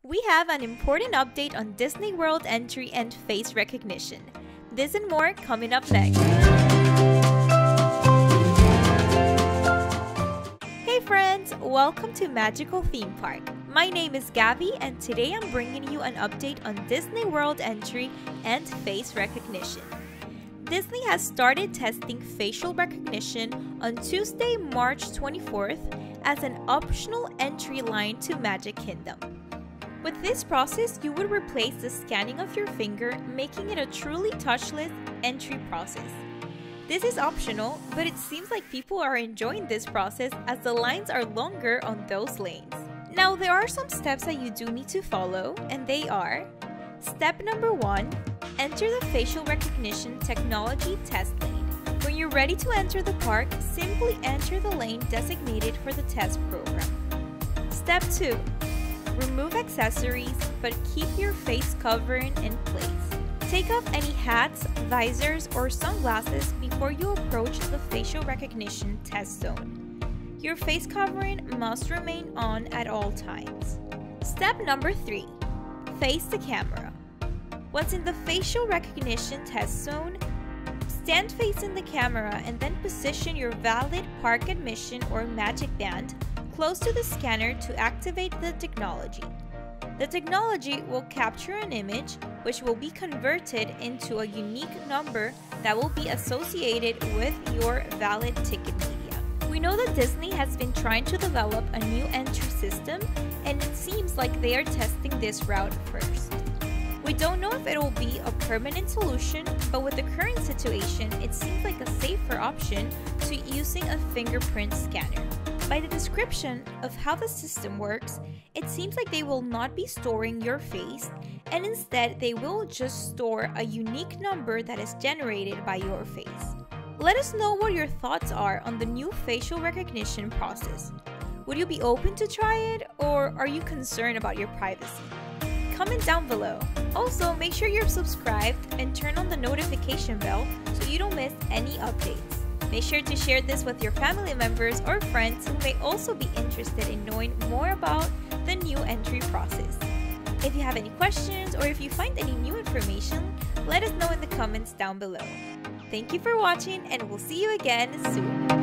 We have an important update on Disney World entry and face recognition. This and more coming up next. Hey friends, welcome to Magical Theme Park. My name is Gabby and today I'm bringing you an update on Disney World entry and face recognition. Disney has started testing facial recognition on Tuesday, March 24th as an optional entry line to Magic Kingdom. With this process, you would replace the scanning of your finger, making it a truly touchless entry process. This is optional, but it seems like people are enjoying this process as the lines are longer on those lanes. Now, there are some steps that you do need to follow, and they are: Step number 1, enter the facial recognition technology test lane. When you're ready to enter the park, simply enter the lane designated for the test program. Step 2, remove accessories, but keep your face covering in place. Take off any hats, visors, or sunglasses before you approach the facial recognition test zone. Your face covering must remain on at all times. Step number 3, face the camera. Once in the facial recognition test zone, stand facing the camera and then position your valid park admission or magic band close to the scanner to activate the technology. The technology will capture an image which will be converted into a unique number that will be associated with your valid ticket media. We know that Disney has been trying to develop a new entry system, and it seems like they are testing this route first. We don't know if it will be a permanent solution, but with the current situation, it seems like a safer option to using a fingerprint scanner. By the description of how the system works, it seems like they will not be storing your face, and instead they will just store a unique number that is generated by your face. Let us know what your thoughts are on the new facial recognition process. Would you be open to try it, or are you concerned about your privacy? Comment down below. Also, make sure you're subscribed and turn on the notification bell so you don't miss any updates. Make sure to share this with your family members or friends who may also be interested in knowing more about the new entry process. If you have any questions or if you find any new information, let us know in the comments down below. Thank you for watching, and we'll see you again soon.